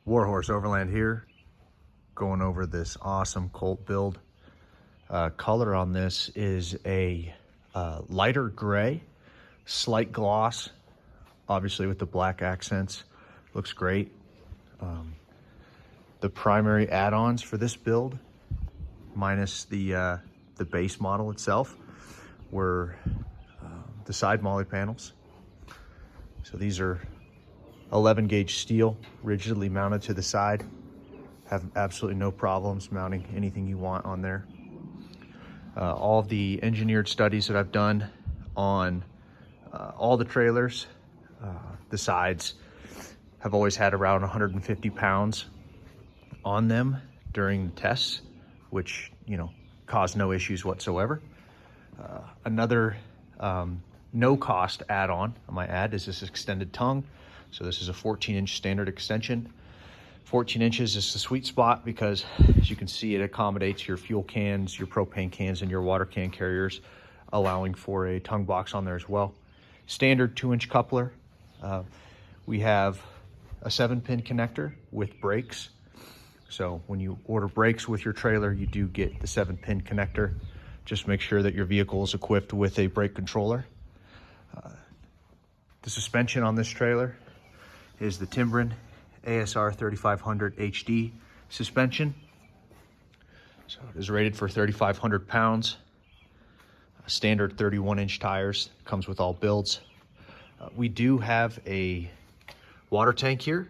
Warhorse Overland here, going over this awesome COLT build. Color on this is a lighter gray, slight gloss, obviously with the black accents. Looks great. The primary add-ons for this build, minus the base model itself, were the side molly panels. So these are 11 gauge steel, rigidly mounted to the side. Have absolutely no problems mounting anything you want on there. All of the engineered studies that I've done on all the trailers, the sides have always had around 150 pounds on them during the tests, which, you know, caused no issues whatsoever. Another no cost add-on, I might add, is this extended tongue. So this is a 14-inch standard extension. 14 inches is the sweet spot because, as you can see, it accommodates your fuel cans, your propane cans, and your water can carriers, allowing for a tongue box on there as well. Standard 2-inch coupler. We have a 7-pin connector with brakes. So when you order brakes with your trailer, you do get the 7-pin connector. Just make sure that your vehicle is equipped with a brake controller. The suspension on this trailer is the Timbren ASR 3500 HD suspension. So it is rated for 3,500 pounds. Standard 31-inch tires, comes with all builds. We do have a water tank here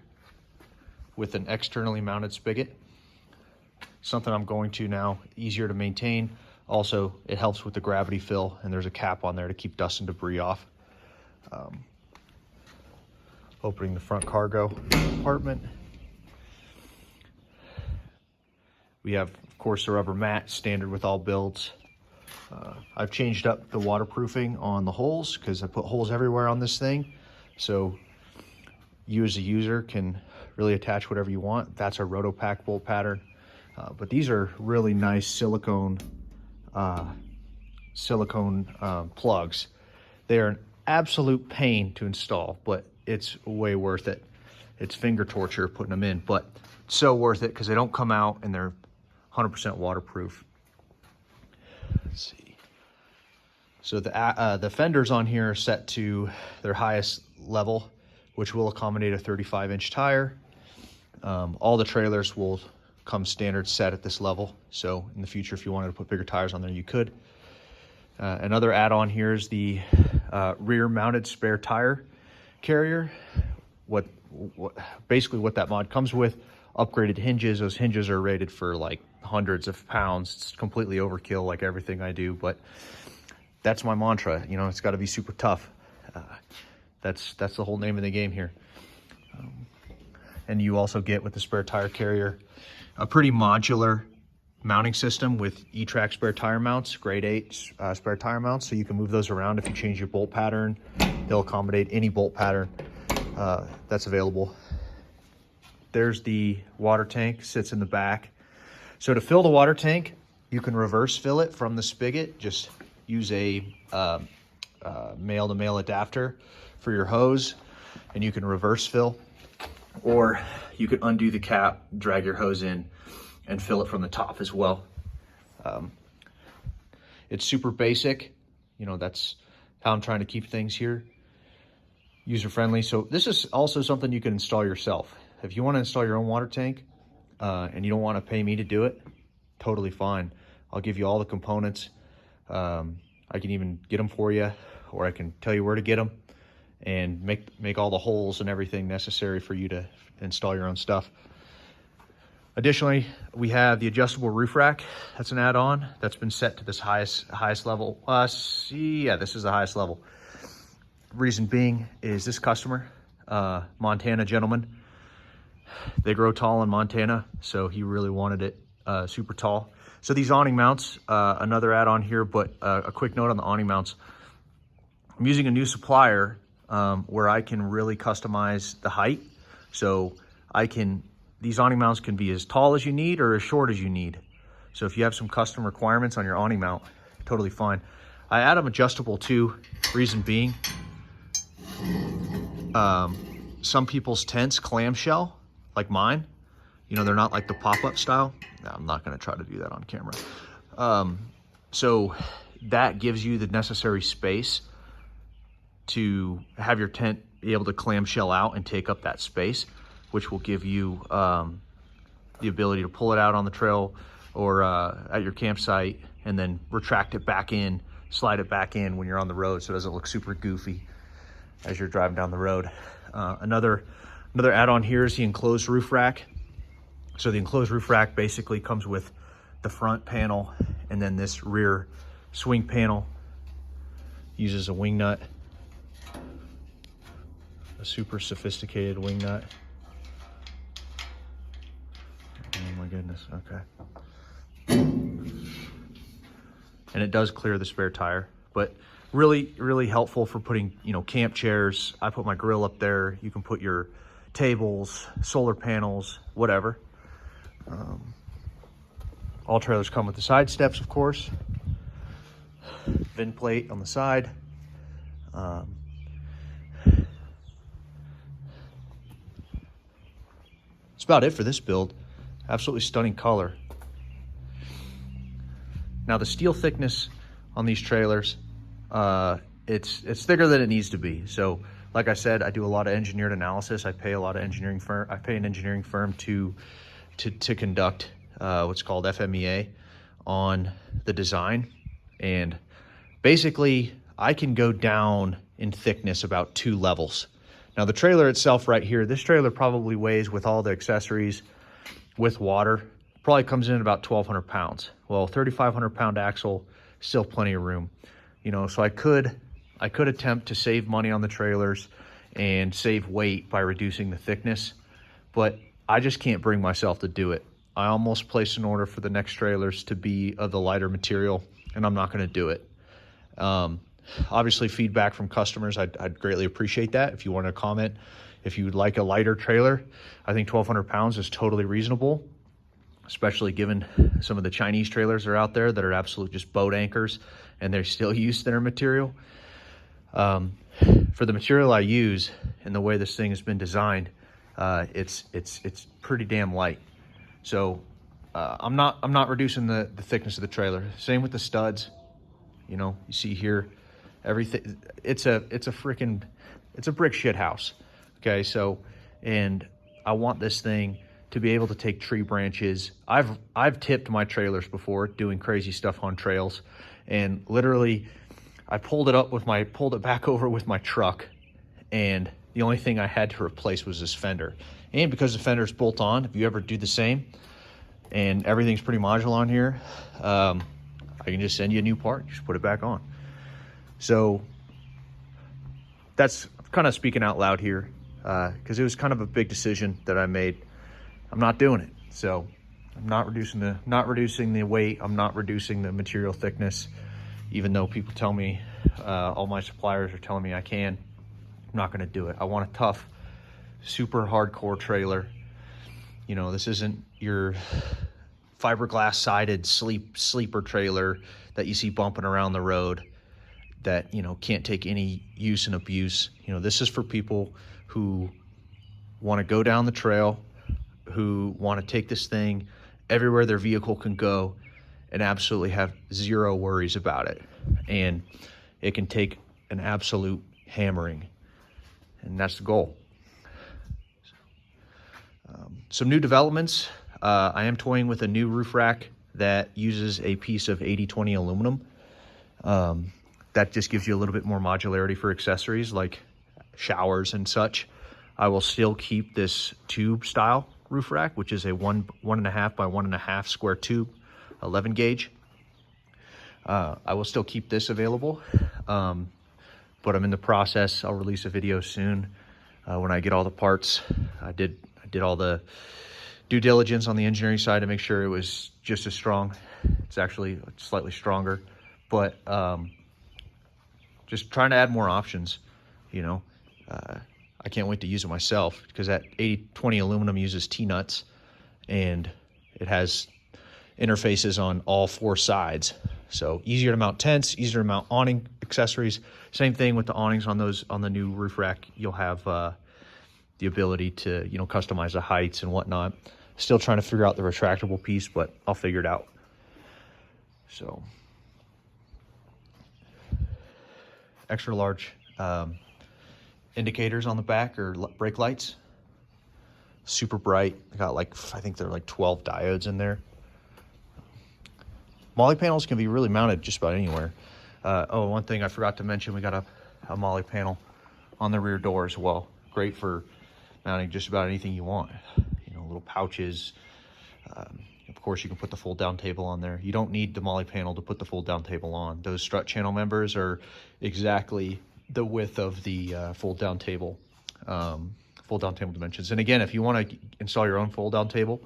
with an externally mounted spigot. Something I'm going to now, easier to maintain. Also, it helps with the gravity fill, and there's a cap on there to keep dust and debris off. Opening the front cargo compartment. We have, of course, the rubber mat, standard with all builds. I've changed up the waterproofing on the holes because I put holes everywhere on this thing. So you as a user can really attach whatever you want. That's a Rotopack bolt pattern. But these are really nice silicone plugs. They are an absolute pain to install, but it's way worth it. It's finger torture putting them in, but it's so worth it because they don't come out and they're 100% waterproof. Let's see. So the fenders on here are set to their highest level, which will accommodate a 35-inch tire. All the trailers will come standard set at this level. So in the future, if you wanted to put bigger tires on there, you could. Another add-on here is the rear mounted spare tire carrier. Basically what that mod comes with, upgraded hinges. Those hinges are rated for like hundreds of pounds. It's completely overkill, like everything I do, but that's my mantra. You know, it's got to be super tough. That's the whole name of the game here. And you also get, with the spare tire carrier, a pretty modular mounting system with E-Track spare tire mounts, grade 8 spare tire mounts, so you can move those around if you change your bolt pattern. They'll accommodate any bolt pattern that's available. There's the water tank, sits in the back. So to fill the water tank, you can reverse fill it from the spigot. Just use a male-to-male adapter for your hose, and you can reverse fill. Or you could undo the cap, drag your hose in, and fill it from the top as well. It's super basic. You know, that's how I'm trying to keep things here. User-friendly. So this is also something you can install yourself. If you want to install your own water tank and you don't want to pay me to do it, totally fine. I'll give you all the components. I can even get them for you, or I can tell you where to get them and make all the holes and everything necessary for you to install your own stuff. Additionally, we have the adjustable roof rack. That's an add-on that's been set to this highest level. Yeah, this is the highest level. Reason being is this customer, Montana gentleman, they grow tall in Montana, so he really wanted it super tall. So these awning mounts, another add-on here, but a quick note on the awning mounts. I'm using a new supplier where I can really customize the height. So these awning mounts can be as tall as you need or as short as you need. So if you have some custom requirements on your awning mount, totally fine. I add them adjustable too, reason being, some people's tents clamshell, like mine. You know, they're not like the pop-up style. No, I'm not gonna try to do that on camera. So that gives you the necessary space to have your tent be able to clamshell out and take up that space, which will give you the ability to pull it out on the trail or at your campsite, and then retract it back in, slide it back in when you're on the road, so it doesn't look super goofy as you're driving down the road. Another add-on here is the enclosed roof rack. So the enclosed roof rack basically comes with the front panel, and then this rear swing panel uses a wing nut, a super sophisticated wing nut. Oh my goodness, okay. And it does clear the spare tire, but really helpful for putting, you know, camp chairs. I put my grill up there. You can put your tables, solar panels, whatever. All trailers come with the side steps, of course. Vent plate on the side. That's about it for this build. Absolutely stunning color. Now the steel thickness on these trailers, it's thicker than it needs to be. So like I said, I do a lot of engineered analysis. I pay a lot of engineering firm. I pay an engineering firm to conduct what's called FMEA on the design. And basically I can go down in thickness about 2 levels. Now the trailer itself right here, this trailer probably weighs, with all the accessories, with water, probably comes in at about 1,200 pounds. Well, 3,500 pound axle, still plenty of room. You know, so I could attempt to save money on the trailers and save weight by reducing the thickness, but I just can't bring myself to do it. I almost placed an order for the next trailers to be of the lighter material, and I'm not gonna do it. Obviously feedback from customers, I'd greatly appreciate that. If you want to comment, if you would like a lighter trailer, I think 1,200 pounds is totally reasonable, especially given some of the Chinese trailers that are out there that are absolute just boat anchors, and they're still use thinner material. For the material I use and the way this thing has been designed, it's pretty damn light. So I'm not reducing the thickness of the trailer. Same with the studs. You know, you see here, everything, it's a brick shit house. Okay, so, and I want this thing to be able to take tree branches. I've tipped my trailers before doing crazy stuff on trails, and literally I pulled it back over with my truck, and the only thing I had to replace was this fender. And because the fender's bolt on, if you ever do the same, and everything's pretty modular on here, I can just send you a new part, just put it back on. So that's kind of speaking out loud here, because it was kind of a big decision that I made. I'm not doing it. So I'm not reducing the weight. I'm not reducing the material thickness, even though people tell me, all my suppliers are telling me I can. I'm not gonna do it. I want a tough, super hardcore trailer. You know, this isn't your fiberglass sided sleeper trailer that you see bumping around the road that, you know, can't take any use and abuse. You know, this is for people who want to go down the trail, who want to take this thing everywhere their vehicle can go and absolutely have zero worries about it. And it can take an absolute hammering, and that's the goal. Some new developments. I am toying with a new roof rack that uses a piece of 80/20 aluminum. That just gives you a little bit more modularity for accessories like showers and such. I will still keep this tube style roof rack, which is a 1.5 by 1.5 square tube, 11 gauge. I will still keep this available, but I'm in the process. I'll release a video soon when I get all the parts. I did all the due diligence on the engineering side to make sure it was just as strong. It's actually slightly stronger, but just trying to add more options, you know. I can't wait to use it myself, because that 80/20 aluminum uses T-nuts, and it has interfaces on all 4 sides. So easier to mount tents, easier to mount awning accessories. Same thing with the awnings on the new roof rack. You'll have the ability to, you know, customize the heights and whatnot. Still trying to figure out the retractable piece, but I'll figure it out. So extra large indicators on the back, or brake lights, super bright. I got like, I think they're like 12 diodes in there. Molly panels can be really mounted just about anywhere. Oh, one thing I forgot to mention, we got a Molly panel on the rear door as well. Great for mounting just about anything you want. You know, little pouches. Of course, you can put the fold down table on there. You don't need the Molly panel to put the fold down table on. Those strut channel members are exactly the width of the fold down table dimensions. And again, if you want to install your own fold down table,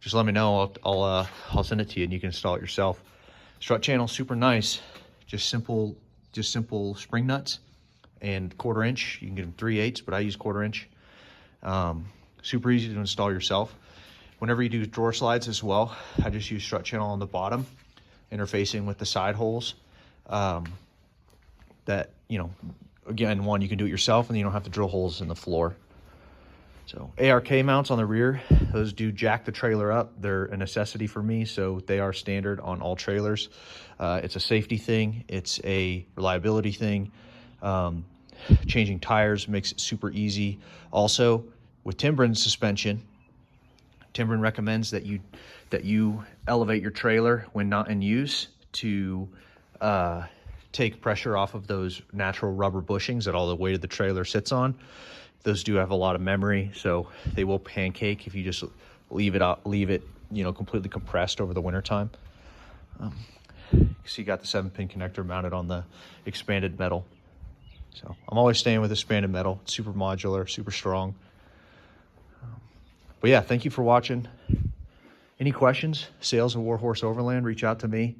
just let me know. I'll send it to you and you can install it yourself. Strut channel, super nice. Just simple spring nuts and 1/4 inch. You can get them 3/8, but I use 1/4 inch. Super easy to install yourself. Whenever you do drawer slides as well, I just use strut channel on the bottom, interfacing with the side holes. That, you know, again, one, you can do it yourself and you don't have to drill holes in the floor. So ARK mounts on the rear, those do jack the trailer up. They're a necessity for me, so they are standard on all trailers. It's a safety thing. It's a reliability thing. Changing tires makes it super easy. Also, with Timbren suspension, Timbren recommends that you elevate your trailer when not in use to take pressure off of those natural rubber bushings that all the weight of the trailer sits on. Those do have a lot of memory, so they will pancake if you just leave it, you know, completely compressed over the winter time. You see, you got the 7-pin connector mounted on the expanded metal. So I'm always staying with expanded metal. It's super modular, super strong. But yeah, thank you for watching. Any questions? Sales of Warhorse Overland, reach out to me.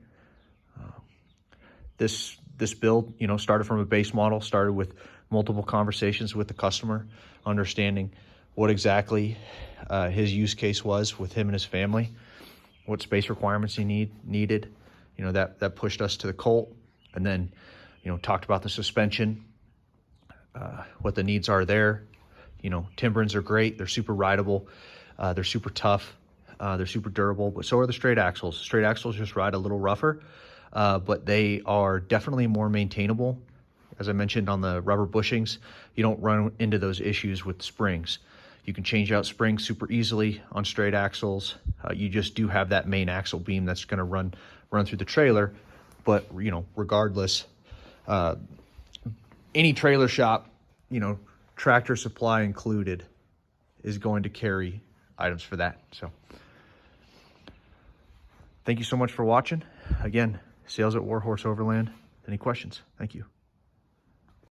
This build, you know, started from a base model, started with multiple conversations with the customer, understanding what exactly his use case was with him and his family, what space requirements he needed. You know, that pushed us to the COLT, and then, you know, talked about the suspension, what the needs are there. You know, Timbrens are great. They're super rideable. They're super tough. They're super durable, but so are the straight axles. Straight axles just ride a little rougher, but they are definitely more maintainable. As I mentioned on the rubber bushings, you don't run into those issues with springs. You can change out springs super easily on straight axles. You just do have that main axle beam that's going to run through the trailer. But, you know, regardless, any trailer shop, you know, Tractor Supply included, is going to carry items for that. So thank you so much for watching. Again, sales at Warhorse Overland. Any questions? Thank you.